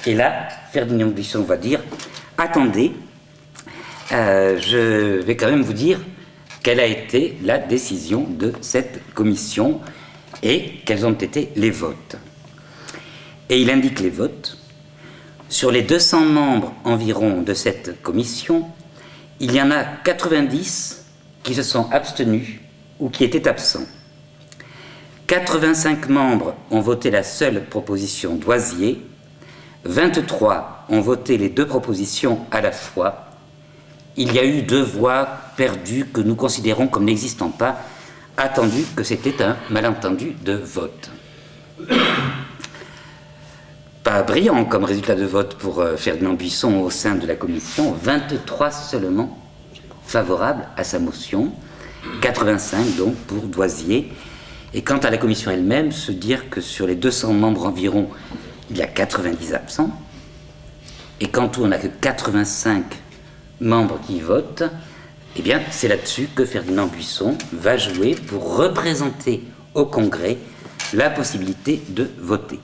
Et là, Ferdinand Buisson va dire « attendez, je vais quand même vous dire quelle a été la décision de cette commission et quels ont été les votes. » Et il indique les votes. Sur les 200 membres environ de cette commission, il y en a 90 qui se sont abstenus ou qui étaient absents. 85 membres ont voté la seule proposition Doisier, 23 ont voté les deux propositions à la fois. Il y a eu 2 voix perdues que nous considérons comme n'existant pas, attendu que c'était un malentendu de vote. Pas brillant comme résultat de vote pour Ferdinand Buisson au sein de la commission, 23 seulement favorables à sa motion, 85 donc pour Doisier. Et quant à la commission elle-même, se dire que sur les 200 membres environ, il y a 90 absents, et qu'en tout on n'a que 85 membres qui votent, Eh bien, c'est là-dessus que Ferdinand Buisson va jouer pour représenter au Congrès la possibilité de voter.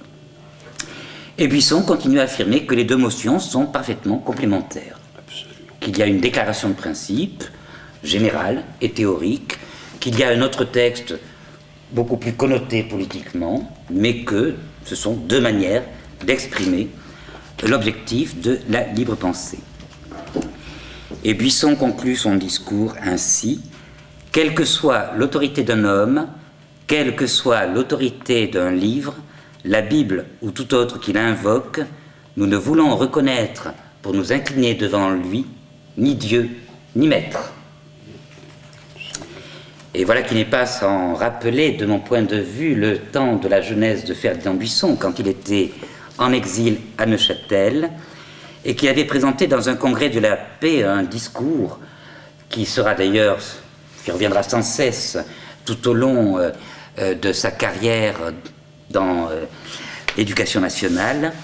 Et Buisson continue à affirmer que les deux motions sont parfaitement complémentaires. Qu'il y a une déclaration de principe générale et théorique, qu'il y a un autre texte beaucoup plus connoté politiquement, mais que ce sont deux manières d'exprimer l'objectif de la libre pensée. Et Buisson conclut son discours ainsi: quelle que soit l'autorité d'un homme, quelle que soit l'autorité d'un livre, la Bible ou tout autre qu'il invoque, nous ne voulons reconnaître pour nous incliner devant lui ni Dieu ni maître. Et voilà qui n'est pas sans rappeler, de mon point de vue, le temps de la jeunesse de Ferdinand Buisson, quand il était en exil à Neuchâtel, et qui avait présenté dans un congrès de la paix un discours qui sera d'ailleurs, qui reviendra sans cesse tout au long de sa carrière dans l'éducation nationale,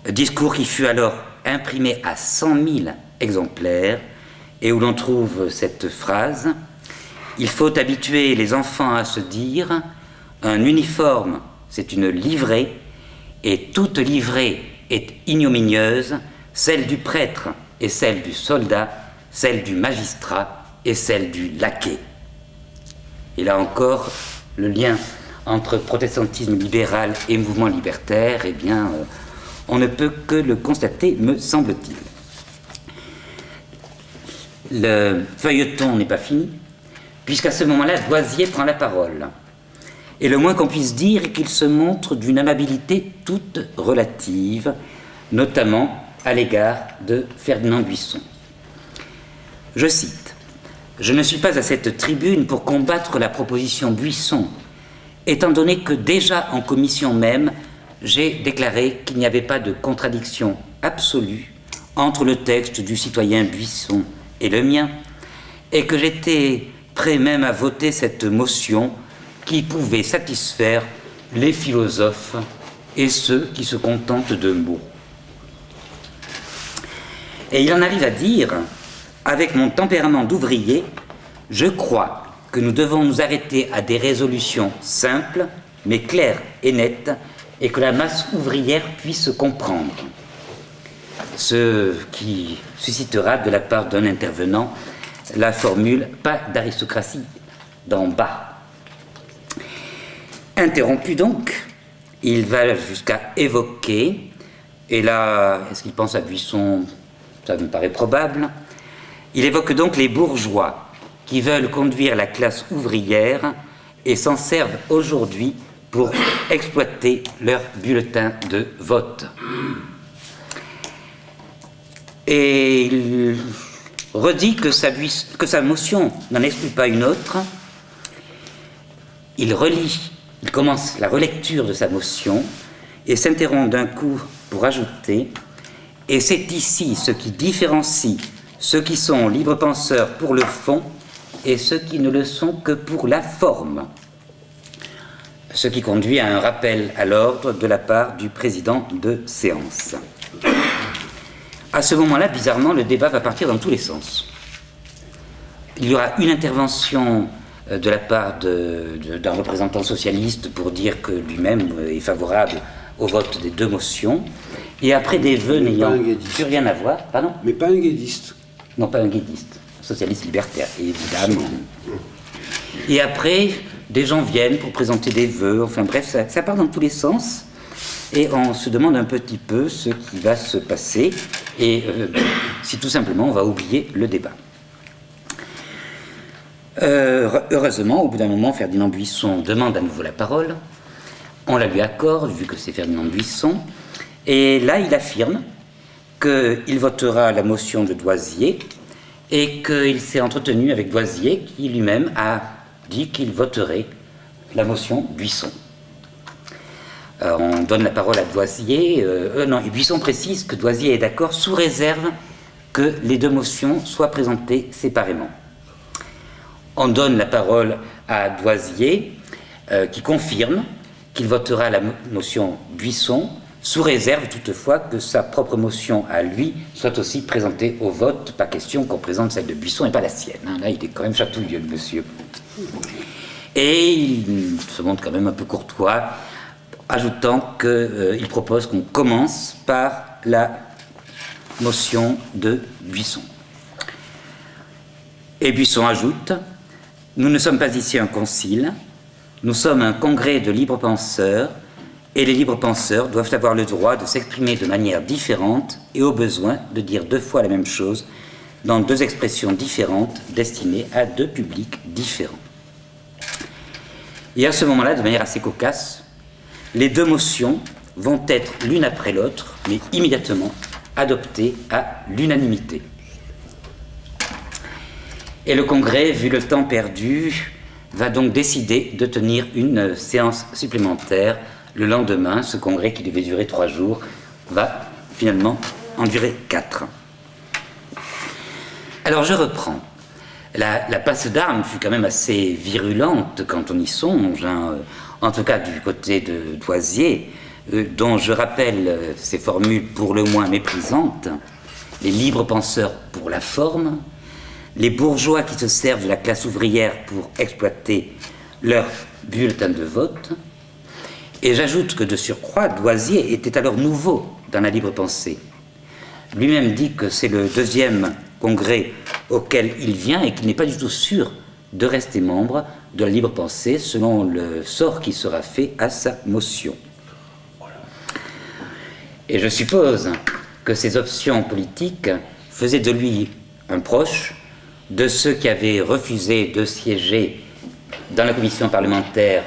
discours qui fut alors imprimé à 100 000 exemplaires, et où l'on trouve cette phrase: il faut habituer les enfants à se dire, un uniforme, c'est une livrée, et toute livrée est ignominieuse, celle du prêtre et celle du soldat, celle du magistrat et celle du laquais. Et là encore, le lien entre protestantisme libéral et mouvement libertaire, eh bien, on ne peut que le constater, me semble-t-il. Le feuilleton n'est pas fini, puisqu'à ce moment-là, Doisier prend la parole. Et le moins qu'on puisse dire est qu'il se montre d'une amabilité toute relative, notamment à l'égard de Ferdinand Buisson. Je cite: « Je ne suis pas à cette tribune pour combattre la proposition Buisson, étant donné que déjà en commission même, j'ai déclaré qu'il n'y avait pas de contradiction absolue entre le texte du citoyen Buisson et le mien, et que j'étais prêt même à voter cette motion qui pouvait satisfaire les philosophes et ceux qui se contentent de mots. » Et il en arrive à dire: « Avec mon tempérament d'ouvrier, je crois que nous devons nous arrêter à des résolutions simples, mais claires et nettes, et que la masse ouvrière puisse comprendre. » Ce qui suscitera de la part d'un intervenant la formule « pas d'aristocratie d'en bas ». Interrompu donc, il va jusqu'à évoquer, et là, est-ce qu'il pense à Buisson? Ça me paraît probable. Il évoque donc les bourgeois qui veulent conduire la classe ouvrière et s'en servent aujourd'hui pour exploiter leur bulletin de vote. Et il redit que sa motion n'en exclut pas une autre. Il commence la relecture de sa motion et s'interrompt d'un coup pour ajouter: « Et c'est ici ce qui différencie ceux qui sont libres penseurs pour le fond et ceux qui ne le sont que pour la forme. » Ce qui conduit à un rappel à l'ordre de la part du président de séance. À ce moment-là, bizarrement, le débat va partir dans tous les sens. Il y aura une intervention de la part d'un représentant socialiste pour dire que lui-même est favorable au vote des deux motions, et après des vœux n'ayant plus rien à voir. Pardon ? Mais pas un guédiste. Non, pas un guédiste, socialiste libertaire, évidemment. Et après, des gens viennent pour présenter des vœux, enfin bref, ça part dans tous les sens, et on se demande un petit peu ce qui va se passer, et si tout simplement on va oublier le débat. Heureusement, au bout d'un moment, Ferdinand Buisson demande à nouveau la parole. On la lui accorde, vu que c'est Ferdinand Buisson. Et là, il affirme qu'il votera la motion de Doisier et qu'il s'est entretenu avec Doisier, qui lui-même a dit qu'il voterait la motion Buisson. On donne la parole à Doisier. Et Buisson précise que Doisier est d'accord sous réserve que les deux motions soient présentées séparément. On donne la parole à Doisier, qui confirme qu'il votera la motion Buisson, sous réserve toutefois que sa propre motion à lui soit aussi présentée au vote. Pas question qu'on présente celle de Buisson et pas la sienne. Hein. Là, il est quand même chatouilleux, le monsieur. Et il se montre quand même un peu courtois, ajoutant qu'il propose qu'on commence par la motion de Buisson. Et Buisson ajoute « Nous ne sommes pas ici un concile, nous sommes un congrès de libres penseurs, et les libres penseurs doivent avoir le droit de s'exprimer de manière différente et au besoin de dire 2 fois la même chose dans 2 expressions différentes destinées à 2 publics différents. » Et à ce moment-là, de manière assez cocasse, les 2 motions vont être l'une après l'autre, mais immédiatement adoptées à l'unanimité. Et le Congrès, vu le temps perdu, va donc décider de tenir une séance supplémentaire le lendemain. Ce Congrès, qui devait durer 3 jours, va finalement en durer 4. Alors je reprends. La passe d'armes fut quand même assez virulente quand on y songe, hein, en tout cas du côté de Doisier, dont je rappelle ces formules pour le moins méprisantes. Les libres penseurs pour la forme, les bourgeois qui se servent de la classe ouvrière pour exploiter leur bulletin de vote. Et j'ajoute que de surcroît, Doisier était alors nouveau dans la libre pensée. Lui-même dit que c'est le 2e congrès auquel il vient et qu'il n'est pas du tout sûr de rester membre de la libre pensée selon le sort qui sera fait à sa motion. Et je suppose que ces options politiques faisaient de lui un proche de ceux qui avaient refusé de siéger dans la commission parlementaire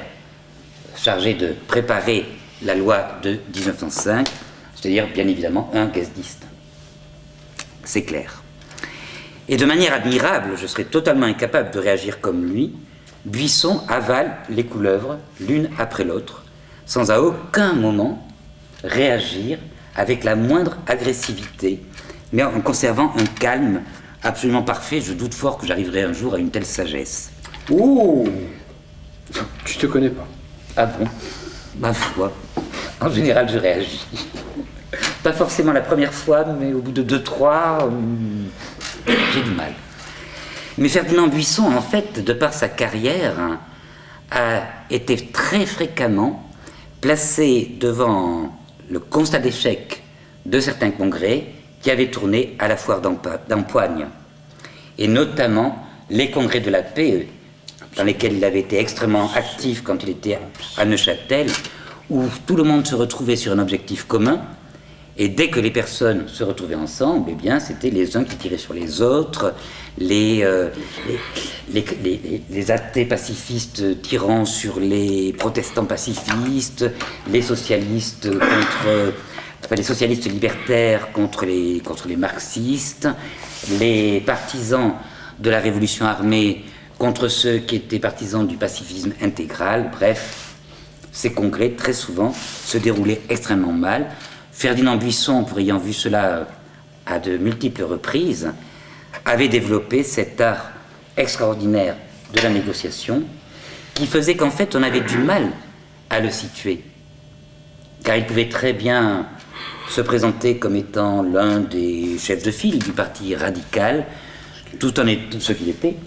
chargée de préparer la loi de 1905, c'est-à-dire bien évidemment un guesdiste. C'est clair. Et de manière admirable, je serais totalement incapable de réagir comme lui, Buisson avale les couleuvres l'une après l'autre, sans à aucun moment réagir avec la moindre agressivité, mais en conservant un calme absolument parfait. Je doute fort que j'arriverai un jour à une telle sagesse. Oh, je te connais pas. Ah bon? Ma foi, en général je réagis. Pas forcément la première fois, mais au bout de 2-3, j'ai du mal. Mais Ferdinand Buisson, en fait, de par sa carrière, a été très fréquemment placé devant le constat d'échec de certains congrès qui avaient tourné à la foire d'Empoigne, et notamment les congrès de la paix, dans lesquels il avait été extrêmement actif quand il était à Neuchâtel, où tout le monde se retrouvait sur un objectif commun, et dès que les personnes se retrouvaient ensemble, eh bien, c'était les uns qui tiraient sur les autres, les athées pacifistes tirant sur les protestants pacifistes, les socialistes les socialistes libertaires contre les marxistes, les partisans de la révolution armée contre ceux qui étaient partisans du pacifisme intégral. Bref, ces congrès, très souvent, se déroulaient extrêmement mal. Ferdinand Buisson, pour ayant vu cela à de multiples reprises, avait développé cet art extraordinaire de la négociation qui faisait qu'en fait on avait du mal à le situer, car il pouvait très bien se présenter comme étant l'un des chefs de file du parti radical, ce qu'il était,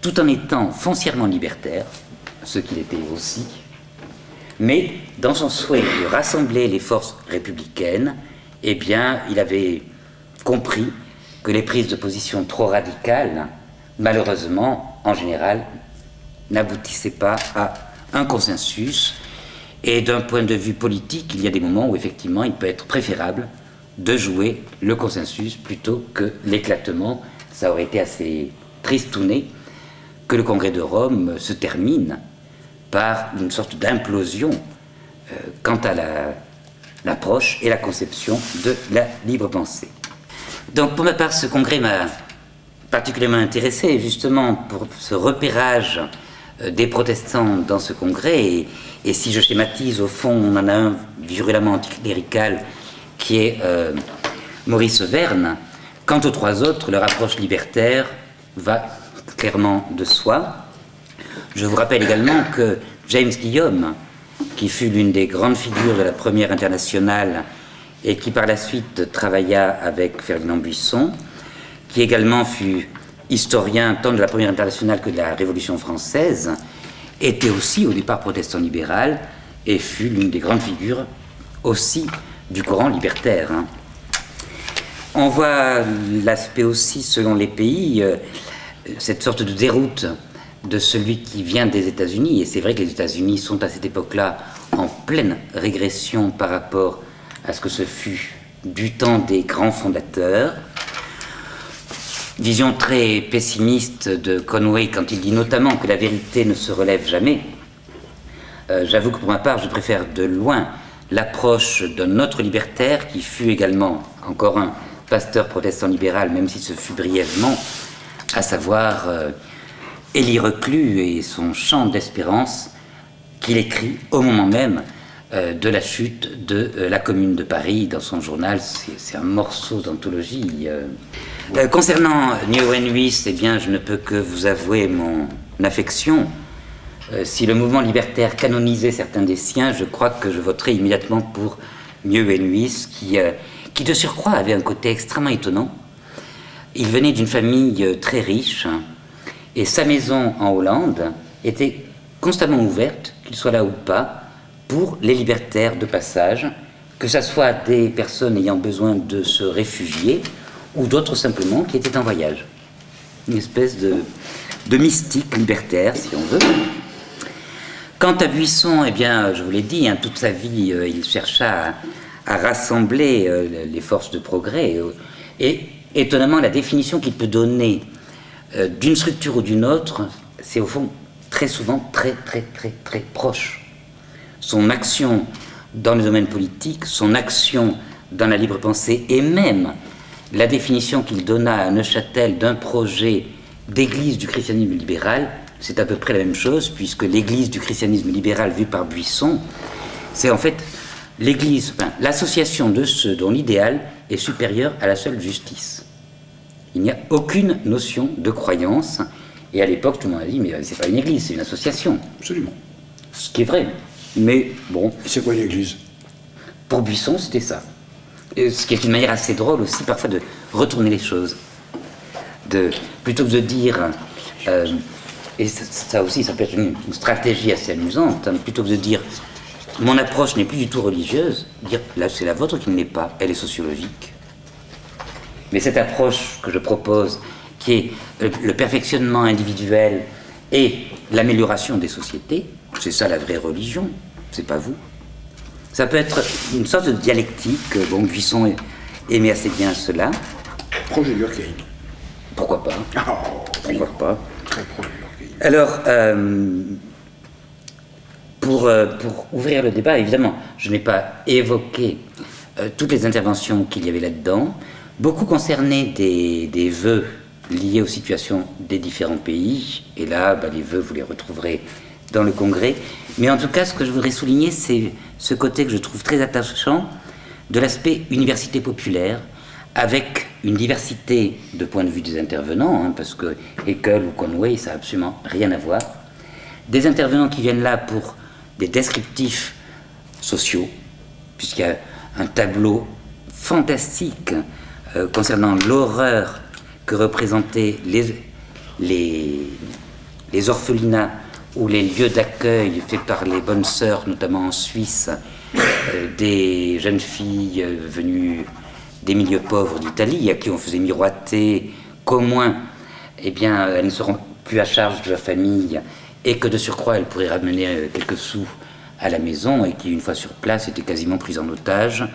tout en étant foncièrement libertaire, ce qu'il était aussi, mais dans son souhait de rassembler les forces républicaines, eh bien, il avait compris que les prises de position trop radicales, malheureusement, en général, n'aboutissaient pas à un consensus. Et d'un point de vue politique, il y a des moments où effectivement il peut être préférable de jouer le consensus plutôt que l'éclatement. Ça aurait été assez tristouné que le Congrès de Rome se termine par une sorte d'implosion quant à l'approche et la conception de la libre pensée. Donc pour ma part, ce congrès m'a particulièrement intéressé, justement pour ce repérage des protestants dans ce congrès, et si je schématise, au fond, on en a un virulemment anticlérical qui est Maurice Verne. Quant aux 3 autres, leur approche libertaire va clairement de soi. Je vous rappelle également que James Guillaume qui fut l'une des grandes figures de la première internationale et qui par la suite travailla avec Ferdinand Buisson, qui également fut historien tant de la première internationale que de la Révolution française, était aussi au départ protestant libéral et fut l'une des grandes figures aussi du courant libertaire. On voit l'aspect aussi, selon les pays, cette sorte de déroute de celui qui vient des États-Unis. Et c'est vrai que les États-Unis sont à cette époque-là en pleine régression par rapport à ce que ce fut du temps des grands fondateurs. Vision très pessimiste de Conway quand il dit notamment que la vérité ne se relève jamais. J'avoue que pour ma part, je préfère de loin l'approche d'un autre libertaire qui fut également, encore un pasteur protestant libéral, même si ce fut brièvement, à savoir Élie Reclus et son chant d'espérance qu'il écrit au moment même de la chute de la Commune de Paris dans son journal. C'est un morceau d'anthologie. Concernant Nguyen Huis, eh bien, je ne peux que vous avouer mon affection. Si le mouvement libertaire canonisait certains des siens, je crois que je voterais immédiatement pour Nguyen Huis, qui de surcroît avait un côté extrêmement étonnant. Il venait d'une famille très riche, et sa maison en Hollande était constamment ouverte, qu'il soit là ou pas, pour les libertaires de passage, que ce soit des personnes ayant besoin de se réfugier, ou d'autres simplement qui étaient en voyage. Une espèce de mystique libertaire, si on veut. Quant à Buisson, eh bien, je vous l'ai dit, toute sa vie, il chercha à rassembler les forces de progrès. Et étonnamment, la définition qu'il peut donner d'une structure ou d'une autre, c'est au fond très souvent très proche. Son action dans le domaine politique, son action dans la libre pensée, et même la définition qu'il donna à Neuchâtel d'un projet d'église du christianisme libéral, c'est à peu près la même chose, puisque l'église du christianisme libéral vue par Buisson, c'est en fait l'église, l'association de ceux dont l'idéal est supérieur à la seule justice. Il n'y a aucune notion de croyance, et à l'époque tout le monde a dit, mais c'est pas une église, c'est une association. Absolument. Ce qui est vrai, mais bon. C'est quoi une église? Pour Buisson, c'était ça. Et ce qui est une manière assez drôle aussi parfois de retourner les choses. Plutôt que de dire, et ça aussi ça peut être une stratégie assez amusante, plutôt que de dire mon approche n'est plus du tout religieuse, dire là c'est la vôtre qui ne l'est pas, elle est sociologique. Mais cette approche que je propose, qui est le perfectionnement individuel et l'amélioration des sociétés, c'est ça la vraie religion, c'est pas vous. Ça peut être une sorte de dialectique. Bon, Buisson aimait assez bien cela. Proche de Durkheim. Pourquoi pas? Pourquoi pas? Très proche de Durkheim. Alors, pour ouvrir le débat, évidemment, je n'ai pas évoqué toutes les interventions qu'il y avait là-dedans. Beaucoup concernaient des vœux liés aux situations des différents pays. Et là, les vœux, vous les retrouverez dans le congrès. Mais en tout cas, ce que je voudrais souligner, c'est ce côté que je trouve très attachant de l'aspect université populaire, avec une diversité de points de vue des intervenants, parce que Haeckel ou Conway, ça n'a absolument rien à voir. Des intervenants qui viennent là pour des descriptifs sociaux, puisqu'il y a un tableau fantastique concernant l'horreur que représentaient les orphelinats ou les lieux d'accueil faits par les bonnes sœurs, notamment en Suisse, des jeunes filles venues des milieux pauvres d'Italie, à qui on faisait miroiter qu'au moins, elles ne seront plus à charge de la famille, et que de surcroît, elles pourraient ramener quelques sous à la maison, et qui, une fois sur place, étaient quasiment prises en otage,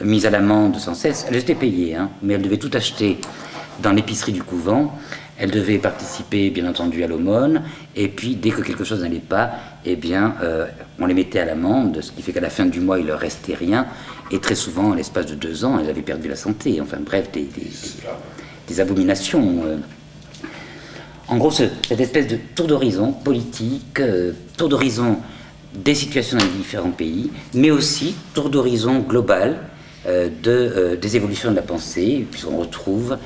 mises à l'amende sans cesse. Elles étaient payées, mais elles devaient tout acheter dans l'épicerie du couvent. Elle devait participer, bien entendu, à l'aumône, et puis, dès que quelque chose n'allait pas, on les mettait à l'amende, ce qui fait qu'à la fin du mois, il leur restait rien, et très souvent, en l'espace de 2 ans, elles avaient perdu la santé. Enfin bref, des abominations. En gros, cette espèce de tour d'horizon politique, tour d'horizon des situations dans les différents pays, mais aussi tour d'horizon global des évolutions de la pensée, puisqu'on retrouve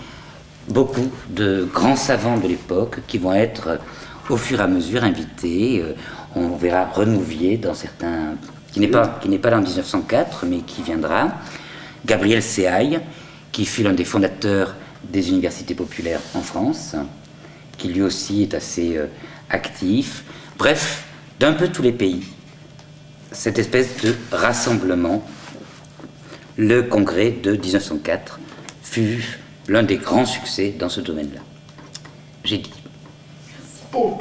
beaucoup de grands savants de l'époque qui vont être au fur et à mesure invités. on verra Renouvier dans certains, qui n'est pas là en 1904, mais qui viendra. Gabriel Séaille, qui fut l'un des fondateurs des universités populaires en France, qui lui aussi est assez actif. Bref, d'un peu tous les pays, cette espèce de rassemblement, le congrès de 1904 fut l'un des grands succès dans ce domaine-là. J'ai dit. Oh.